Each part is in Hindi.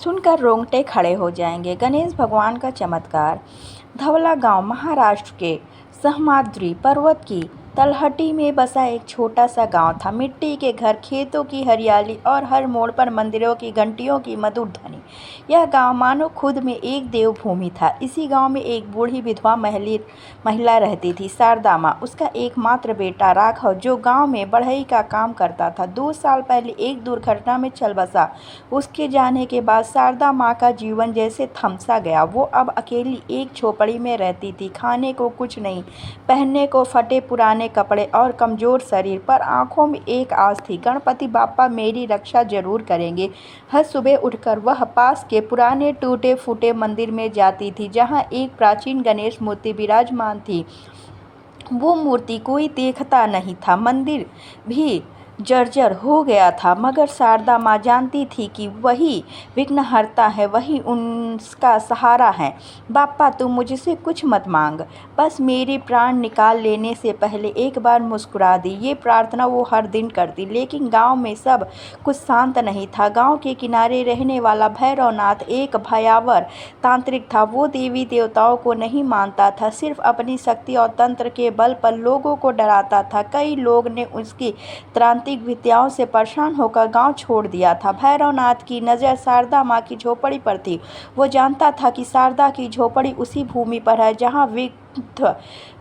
सुनकर रोंगटे खड़े हो जाएंगे। गणेश भगवान का चमत्कार। धवला गांव महाराष्ट्र के सहमाद्री पर्वत की तलहटी में बसा एक छोटा सा गांव था। मिट्टी के घर, खेतों की हरियाली और हर मोड़ पर मंदिरों की घंटियों की मधुर ध्वनि। यह गांव मानो खुद में एक देवभूमि था। इसी गांव में एक बूढ़ी विधवा महिला रहती थी, शारदा माँ। उसका एकमात्र बेटा राघव, जो गांव में बढ़ई का काम करता था, 2 साल पहले एक दुर्घटना में चल बसा। उसके जाने के बाद शारदा माँ का जीवन जैसे थमसा गया। वो अब अकेली एक झोपड़ी में रहती थी। खाने को कुछ नहीं, पहनने को फटे पुराने कपड़े और कमजोर शरीर, पर आंखों में एक आस थी, गणपति बाप्पा मेरी रक्षा जरूर करेंगे। हर सुबह उठकर वह पास के पुराने टूटे फूटे मंदिर में जाती थी, जहाँ एक प्राचीन गणेश मूर्ति विराजमान थी। वो मूर्ति कोई देखता नहीं था, मंदिर भी जर्जर हो गया था, मगर शारदा माँ जानती थी कि वही विघ्नहर्ता है, वही उनका सहारा है। बाप्पा, तुम मुझसे कुछ मत मांग, बस मेरे प्राण निकाल लेने से पहले एक बार मुस्कुरा दी। ये प्रार्थना वो हर दिन करती। लेकिन गांव में सब कुछ शांत नहीं था। गांव के किनारे रहने वाला भैरवनाथ एक भयावर तांत्रिक था। वो देवी देवताओं को नहीं मानता था, सिर्फ अपनी शक्ति और तंत्र के बल पर लोगों को डराता था। कई लोग ने उसकी तांत्रिक विद्याओं से परेशान होकर गांव छोड़ दिया था। भैरवनाथ की नज़र शारदा माँ की झोपड़ी पर थी। वो जानता था कि शारदा की झोपड़ी उसी भूमि पर है जहाँ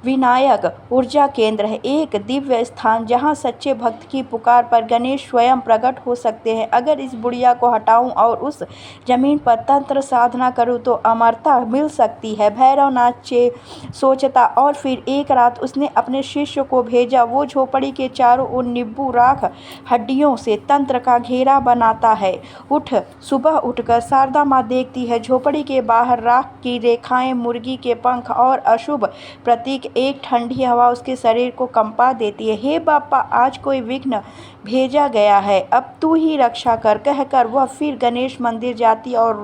विनायक ऊर्जा केंद्र है, एक दिव्य स्थान जहां सच्चे भक्त की पुकार पर गणेश स्वयं प्रकट हो सकते हैं। अगर इस बुढ़िया को हटाऊं और उस जमीन पर तंत्र साधना करूं तो अमरता मिल सकती है, भैरवनाथ सोचता। और फिर एक रात उसने अपने शिष्य को भेजा। वो झोपड़ी के चारों ओर नींबू राख हड्डियों से तंत्र का घेरा बनाता है। सुबह उठकर शारदा माँ देखती है झोपड़ी के बाहर राख की रेखाएं, मुर्गी के पंख और अशुभ प्रतीक। एक ठंडी हवा उसके शरीर को कंपा देती है। हे बाप्पा, आज कोई विघ्न भेजा गया है, अब तू ही रक्षा कर, कहकर वह फिर गणेश मंदिर जाती और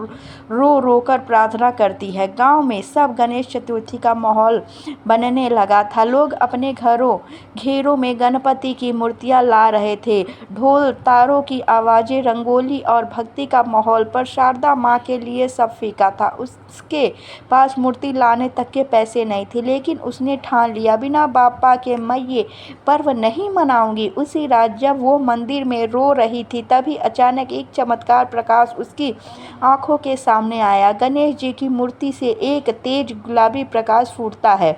रो रो कर प्रार्थना करती है। गांव में सब गणेश चतुर्थी का माहौल बनने लगा था। लोग अपने घेरों में गणपति की मूर्तियां ला रहे थे। ढोल तारों की आवाजें, रंगोली और भक्ति का माहौल। पर शारदा माँ के लिए सब फीका था। उसके पास मूर्ति लाने तक के पैसे नहीं थे, लेकिन उसने ठान लिया, बिना बाप्पा के मैं ये पर्व नहीं मनाऊंगी। उसी रात जब वो मंदिर में रो रही थी, तभी अचानक एक चमत्कार प्रकाश उसकी आंखों के सामने आया। गणेश जी की मूर्ति से एक तेज गुलाबी प्रकाश फूटता है।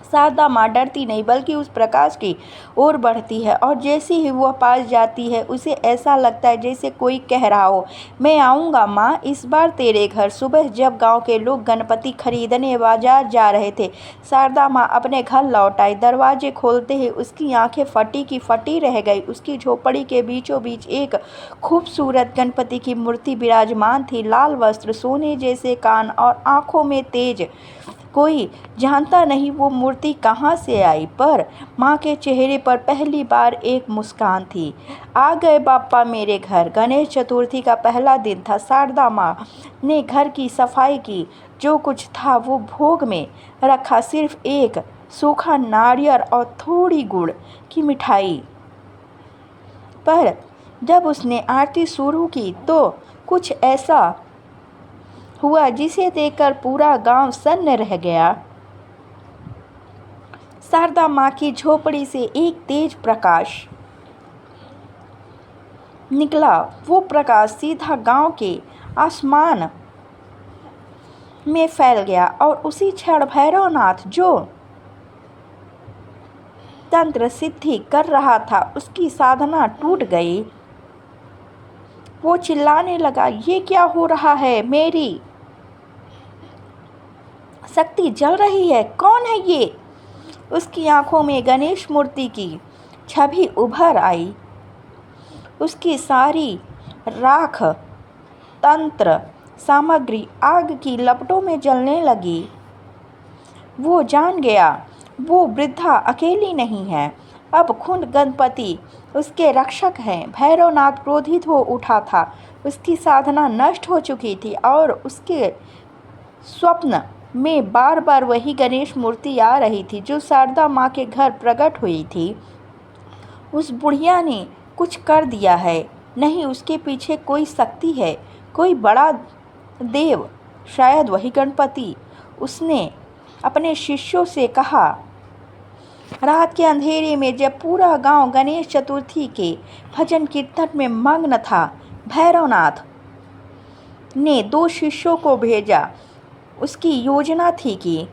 शारदा माँ डरती नहीं, बल्कि उस प्रकाश की ओर बढ़ती है, और जैसे ही वह पास जाती है, उसे ऐसा लगता है जैसे कोई कह रहा हो, मैं आऊँगा माँ, इस बार तेरे घर। सुबह जब गांव के लोग गणपति खरीदने बाजार जा रहे थे, शारदा माँ अपने घर लौट आई। दरवाजे खोलते ही उसकी आंखें फटी की फटी रह गई। उसकी झोपड़ी के बीचों बीच एक खूबसूरत गणपति की मूर्ति विराजमान थी। लाल वस्त्र, सोने जैसे कान और आंखों में तेज। कोई जानता नहीं वो मूर्ति कहाँ से आई, पर माँ के चेहरे पर पहली बार एक मुस्कान थी। आ गए बाप्पा मेरे घर। गणेश चतुर्थी का पहला दिन था। शारदा माँ ने घर की सफाई की। जो कुछ था वो भोग में रखा, सिर्फ एक सूखा नारियल और थोड़ी गुड़ की मिठाई। पर जब उसने आरती शुरू की तो कुछ ऐसा हुआ जिसे देखकर पूरा गांव सन्न रह गया। शारदा माँ की झोपड़ी से एक तेज प्रकाश निकला। वो प्रकाश सीधा गांव के आसमान में फैल गया, और उसी क्षण भैरवनाथ, जो तंत्र सिद्धि कर रहा था, उसकी साधना टूट गई। वो चिल्लाने लगा, ये क्या हो रहा है? मेरी शक्ति जल रही है, कौन है ये? उसकी आंखों में गणेश मूर्ति की छवि उभर आई। उसकी सारी राख, तंत्र सामग्री आग की लपटों में जलने लगी। वो जान गया, वो वृद्धा अकेली नहीं है, अब खुद गणपति उसके रक्षक हैं। भैरवनाथ क्रोधित हो उठा था। उसकी साधना नष्ट हो चुकी थी, और उसके स्वप्न में बार बार वही गणेश मूर्ति आ रही थी जो शारदा माँ के घर प्रकट हुई थी। उस बुढ़िया ने कुछ कर दिया है, नहीं, उसके पीछे कोई शक्ति है, कोई बड़ा देव, शायद वही गणपति। उसने अपने शिष्यों से कहा। रात के अंधेरे में जब पूरा गांव गणेश चतुर्थी के भजन कीर्तन में मग्न था, भैरवनाथ ने 2 शिष्यों को भेजा। उसकी योजना थी कि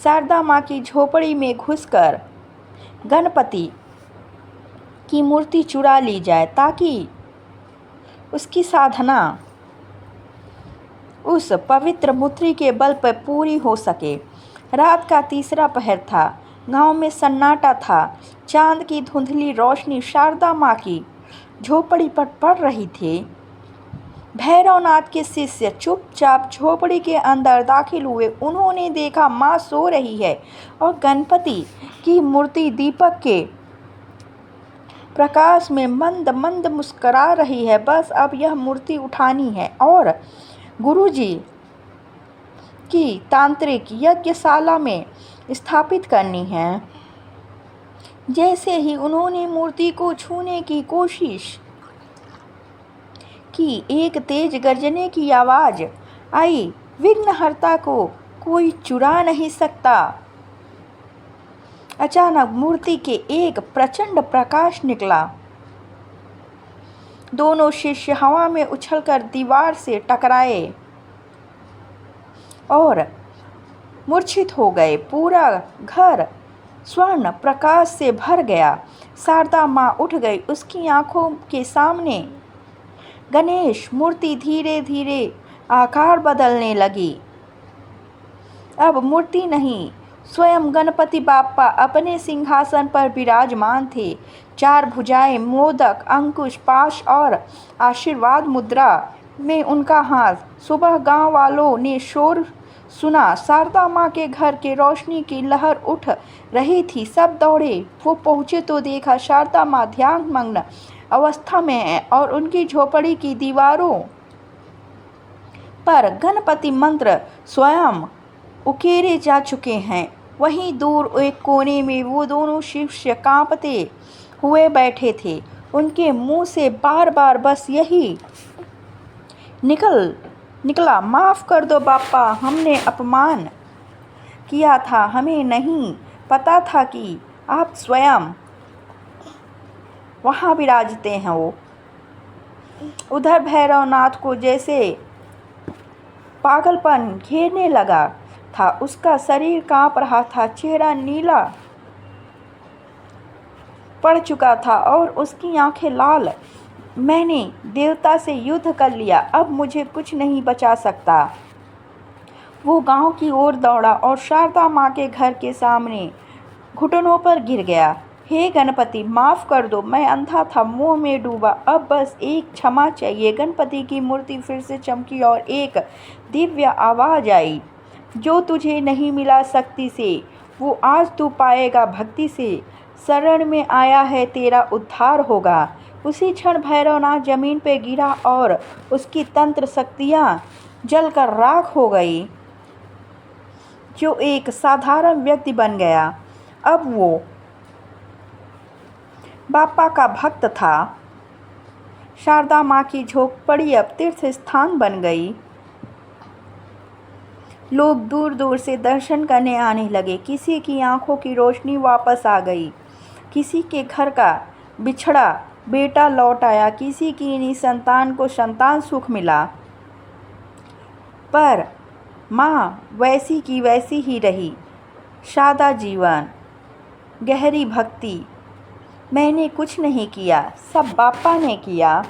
शारदा माँ की झोपड़ी में घुसकर गणपति की मूर्ति चुरा ली जाए, ताकि उसकी साधना उस पवित्र मूर्ति के बल पर पूरी हो सके। रात का तीसरा पहर था। गांव में सन्नाटा था। चांद की धुंधली रोशनी शारदा माँ की झोपड़ी पर पड़ रही थी। भैरवनाथ के शिष्य चुपचाप झोपड़ी के अंदर दाखिल हुए। उन्होंने देखा माँ सो रही है और गणपति की मूर्ति दीपक के प्रकाश में मंद मंद मुस्कुरा रही है। बस अब यह मूर्ति उठानी है और गुरुजी की तांत्रिक यज्ञशाला में स्थापित करनी है। जैसे ही उन्होंने मूर्ति को छूने की कोशिश की, एक तेज गर्जने की आवाज आई। विघ्नहर्ता को कोई चुरा नहीं सकता। अचानक मूर्ति के एक प्रचंड प्रकाश निकला। दोनों शिष्य हवा में उछलकर दीवार से टकराए और मूर्छित हो गए। पूरा घर स्वर्ण प्रकाश से भर गया। शारदा माँ उठ गई। उसकी आंखों के सामने गणेश मूर्ति धीरे धीरे आकार बदलने लगी। अब मूर्ति नहीं, स्वयं गणपति बाप्पा अपने सिंहासन पर विराजमान थे। 4 भुजाएं, मोदक, अंकुश, पाश और आशीर्वाद मुद्रा में उनका हाथ। सुबह गांव वालों ने शोर सुना। शारदा माँ के घर के रोशनी की लहर उठ रही थी। सब दौड़े। वो पहुँचे तो देखा शारदा माँ ध्यान मग्न अवस्था में है और उनकी झोपड़ी की दीवारों पर गणपति मंत्र स्वयं उकेरे जा चुके हैं। वहीं दूर एक कोने में वो दोनों शिष्य कांपते हुए बैठे थे। उनके मुंह से बार बार बस यही निकला, माफ़ कर दो बाप्पा, हमने अपमान किया था। हमें नहीं पता था कि आप स्वयं वहाँ विराजते हैं। वो उधर भैरवनाथ को जैसे पागलपन घेरने लगा था। उसका शरीर कांप रहा था। चेहरा नीला पड़ चुका था और उसकी आंखें लाल। मैंने देवता से युद्ध कर लिया, अब मुझे कुछ नहीं बचा सकता। वो गांव की ओर दौड़ा और शारदा माँ के घर के सामने घुटनों पर गिर गया। हे गणपति, माफ़ कर दो, मैं अंधा था, मोह में डूबा, अब बस एक क्षमा चाहिए। गणपति की मूर्ति फिर से चमकी और एक दिव्य आवाज़ आई, जो तुझे नहीं मिला शक्ति से, वो आज तू पाएगा भक्ति से। शरण में आया है, तेरा उद्धार होगा। उसी क्षण भैरवनाथ जमीन पर गिरा और उसकी तंत्र शक्तियाँ जलकर राख हो गई। जो एक साधारण व्यक्ति बन गया, अब वो बाप्पा का भक्त था। शारदा माँ की झोपड़ी अब तीर्थ स्थान बन गई। लोग दूर दूर से दर्शन करने आने लगे। किसी की आंखों की रोशनी वापस आ गई, किसी के घर का बिछड़ा बेटा लौट आया, किसी की निसंतान को संतान सुख मिला। पर माँ वैसी की वैसी ही रही। सादा जीवन, गहरी भक्ति। मैंने कुछ नहीं किया, सब बाप्पा ने किया।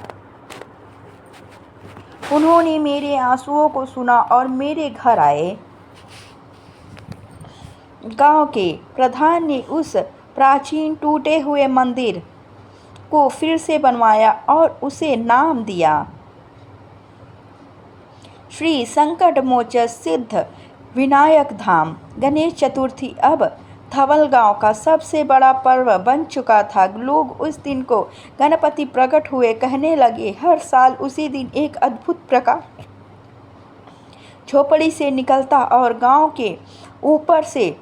उन्होंने मेरे आंसुओं को सुना और मेरे घर आए। गांव के प्रधान ने उस प्राचीन टूटे हुए मंदिर को फिर से बनवाया और उसे नाम दिया श्री संकटमोचन सिद्ध विनायक धाम। गणेश चतुर्थी अब धवल गांव का सबसे बड़ा पर्व बन चुका था। लोग उस दिन को गणपति प्रकट हुए कहने लगे। हर साल उसी दिन एक अद्भुत प्रकाश झोपड़ी से निकलता और गांव के ऊपर से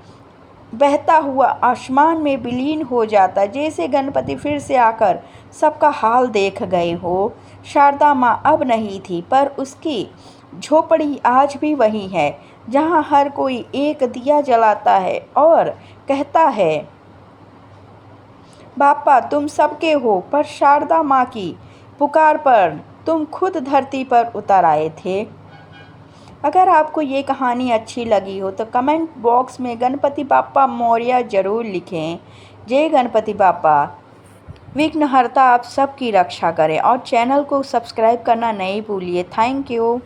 बहता हुआ आसमान में विलीन हो जाता, जैसे गणपति फिर से आकर सबका हाल देख गए हो। शारदा माँ अब नहीं थी, पर उसकी झोपड़ी आज भी वही है, जहाँ हर कोई एक दिया जलाता है और कहता है, बापा तुम सबके हो, पर शारदा माँ की पुकार पर तुम खुद धरती पर उतर आए थे। अगर आपको ये कहानी अच्छी लगी हो तो कमेंट बॉक्स में गणपति बाप्पा मौर्य ज़रूर लिखें। जय गणपति बाप्पा। विघ्नहर्ता आप सबकी रक्षा करें और चैनल को सब्सक्राइब करना नहीं भूलिए। Thank you.